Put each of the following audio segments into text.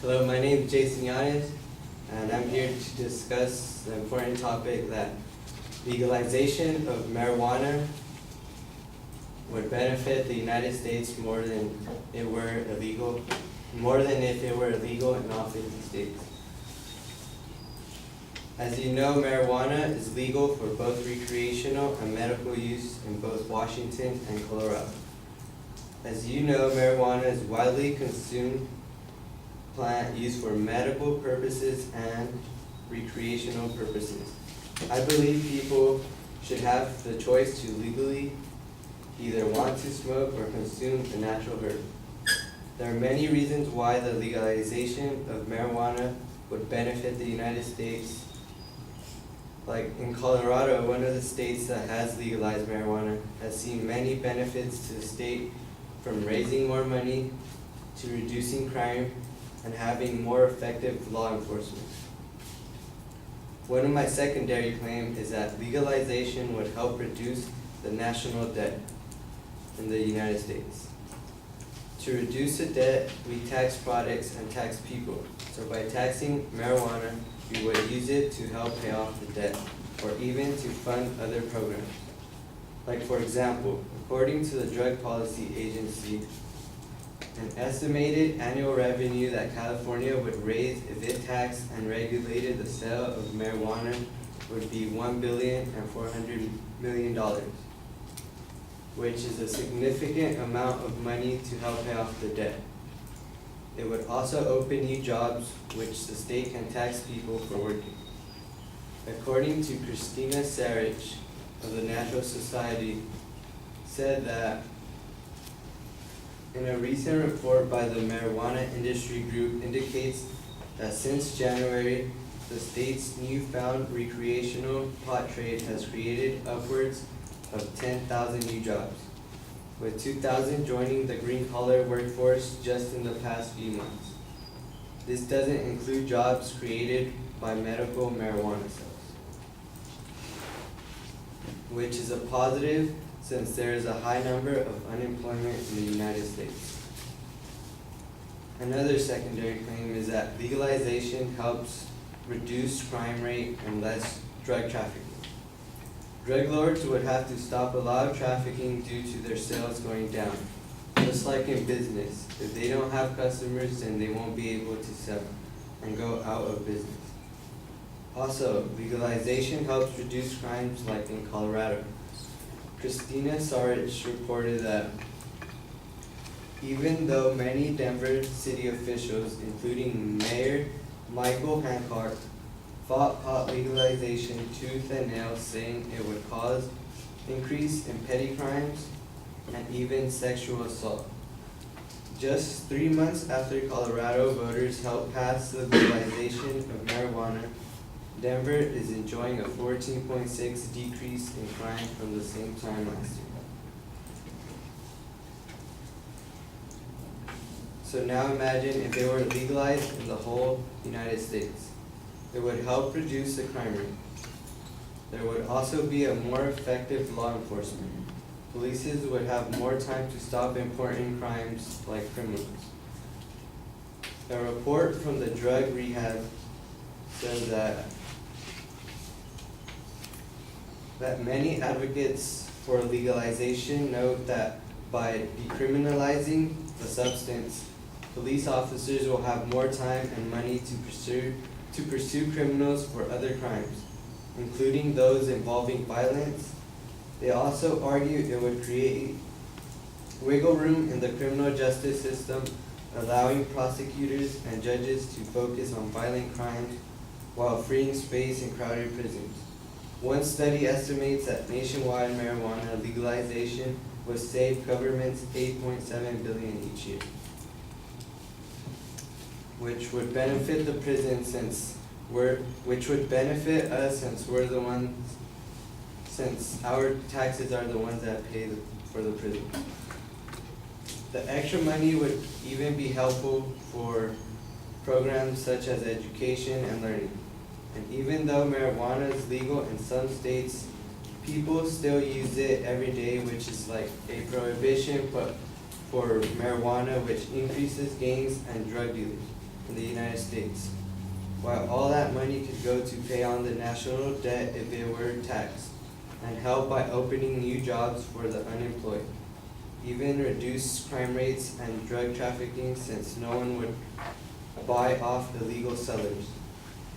Hello, my name is Jason Yanes, and I'm here to discuss the important topic that legalization of marijuana would benefit the United States more than if it were illegal in all 50 states. As you know, marijuana is legal for both recreational and medical use in both Washington and Colorado. As you know, marijuana is widely consumed plant used for medical purposes and recreational purposes. I believe people should have the choice to legally either want to smoke or consume a natural herb. There are many reasons why the legalization of marijuana would benefit the United States. Like in Colorado, one of the states that has legalized marijuana, has seen many benefits to the state, from raising more money to reducing crime and having more effective law enforcement. One of my secondary claims is that legalization would help reduce the national debt in the United States. To reduce the debt, we tax products and tax people. So by taxing marijuana, we would use it to help pay off the debt, or even to fund other programs. Like for example, according to the Drug Policy Agency, an estimated annual revenue that California would raise if it taxed and regulated the sale of marijuana would be $1,400,000,000, which is a significant amount of money to help pay off the debt. It would also open new jobs, which the state can tax people for working. According to Christina Sarich of the Natural Society, said that in a recent report by the Marijuana Industry Group indicates that since January, the state's newfound recreational pot trade has created upwards of 10,000 new jobs, with 2,000 joining the green-collar workforce just in the past few months. This doesn't include jobs created by medical marijuana sales, which is a positive since there is a high number of unemployment in the United States. Another secondary claim is that legalization helps reduce crime rate and less drug trafficking. Drug lords would have to stop a lot of trafficking due to their sales going down. Just like in business, if they don't have customers, then they won't be able to sell and go out of business. Also, legalization helps reduce crimes like in Colorado. Christina Sarich reported that even though many Denver city officials, including Mayor Michael Hancock, fought pot legalization tooth and nail, saying it would cause increase in petty crimes and even sexual assault. Just 3 months after Colorado voters helped pass the legalization of marijuana, Denver is enjoying a 14.6% decrease in crime from the same time last year. So now imagine if they were legalized in the whole United States. It would help reduce the crime rate. There would also be a more effective law enforcement. Police would have more time to stop important crimes like criminals. A report from the drug rehab says that many advocates for legalization note that by decriminalizing the substance, police officers will have more time and money to pursue criminals for other crimes, including those involving violence. They also argue it would create wiggle room in the criminal justice system, allowing prosecutors and judges to focus on violent crimes while freeing space in crowded prisons. One study estimates that nationwide marijuana legalization would save governments $8.7 billion each year, which would benefit the prison which would benefit us since our taxes are the ones that pay for the prison. The extra money would even be helpful for programs such as education and learning. And even though marijuana is legal in some states, people still use it every day, which is like a prohibition but for marijuana, which increases gangs and drug dealers. in the United States, while all that money could go to pay on the national debt if it were taxed, and help by opening new jobs for the unemployed, even reduce crime rates and drug trafficking since no one would buy off illegal sellers.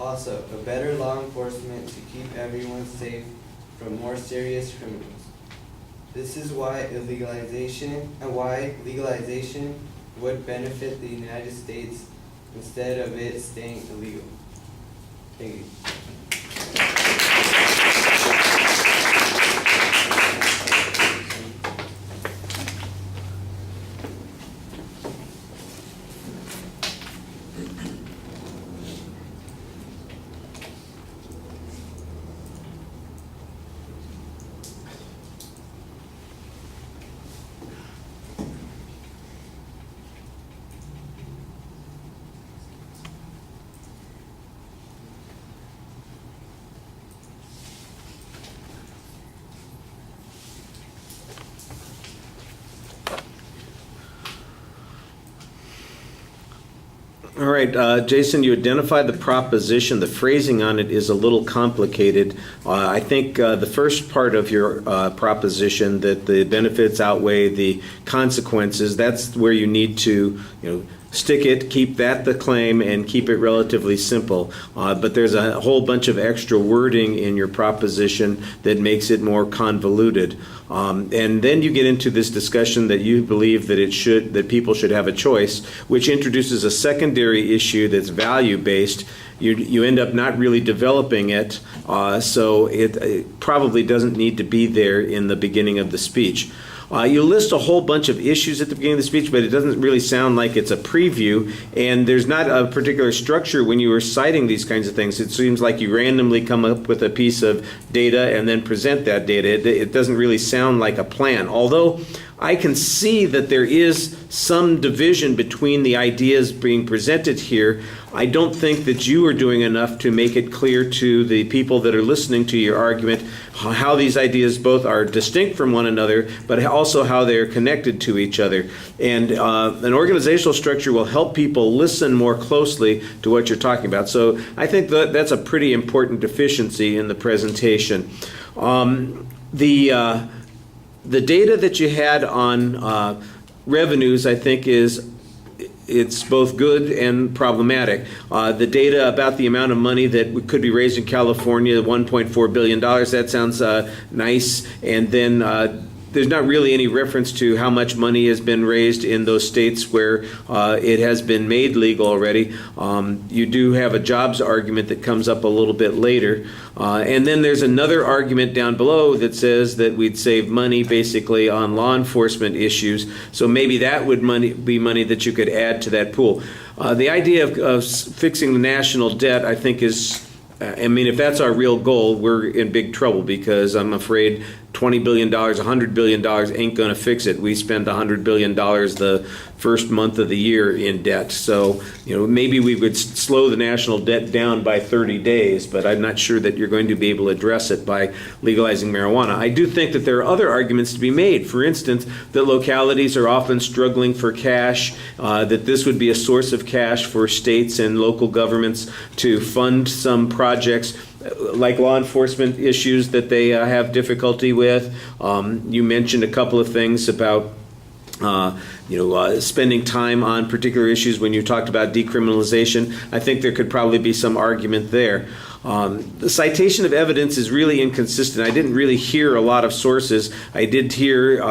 Also, a better law enforcement to keep everyone safe from more serious criminals. This is why legalization would benefit the United States instead of it staying illegal. Thank you. All right, Jason, you identified the proposition. The phrasing on it is a little complicated. I think the first part of your proposition, that the benefits outweigh the consequences, that's where you need to, stick it, keep that the claim, and keep it relatively simple. But there's a whole bunch of extra wording in your proposition that makes it more convoluted. And then you get into this discussion that you believe that people should have a choice, which introduces a secondary issue that's value-based. You end up not really developing it, so it probably doesn't need to be there in the beginning of the speech. You list a whole bunch of issues at the beginning of the speech, but it doesn't really sound like it's a preview, and there's not a particular structure when you were citing these kinds of things. It seems like you randomly come up with a piece of data and then present that data. It doesn't really sound like a plan, although I can see that there is some division between the ideas being presented here. I don't think that you are doing enough to make it clear to the people that are listening to your argument how these ideas both are distinct from one another, but also how they're connected to each other. And an organizational structure will help people listen more closely to what you're talking about. So I think that's a pretty important deficiency in the presentation. The data that you had on revenues, I think, it's both good and problematic. The data about the amount of money that could be raised in California, $1.4 billion, that sounds nice. And then there's not really any reference to how much money has been raised in those states where it has been made legal already. You do have a jobs argument that comes up a little bit later. And then there's another argument down below that says that we'd save money basically on law enforcement issues. So maybe that would be money that you could add to that pool. The idea of fixing the national debt, I think, is, if that's our real goal, we're in big trouble, because I'm afraid $20 billion, $100 billion ain't going to fix it. We spend $100 billion the first month of the year in debt. So, maybe we would slow the national debt down by 30 days, but I'm not sure that you're going to be able to address it by legalizing marijuana. I do think that there are other arguments to be made. For instance, that localities are often struggling for cash, that this would be a source of cash for states and local governments to fund some projects like law enforcement issues that they have difficulty with. You mentioned a couple of things about spending time on particular issues when you talked about decriminalization. I think there could probably be some argument there. The citation of evidence is really inconsistent. I didn't really hear a lot of sources. I did hear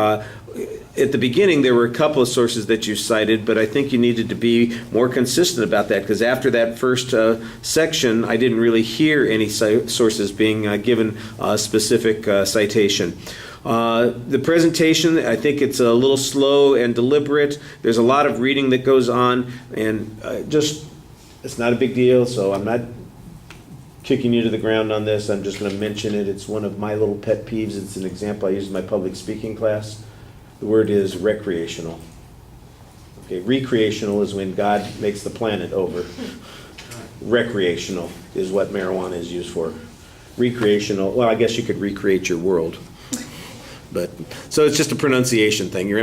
at the beginning there were a couple of sources that you cited, but I think you needed to be more consistent about that, because after that first section, I didn't really hear any sources being given a specific citation. The presentation, I think it's a little slow and deliberate. There's a lot of reading that goes on, and it's not a big deal, so I'm not kicking you to the ground on this. I'm just going to mention it. It's one of my little pet peeves. It's an example I use in my public speaking class. The word is recreational. Okay, recreational is when God makes the planet over. Recreational is what marijuana is used for. Recreational, well, I guess you could recreate your world. So it's just a pronunciation thing. You're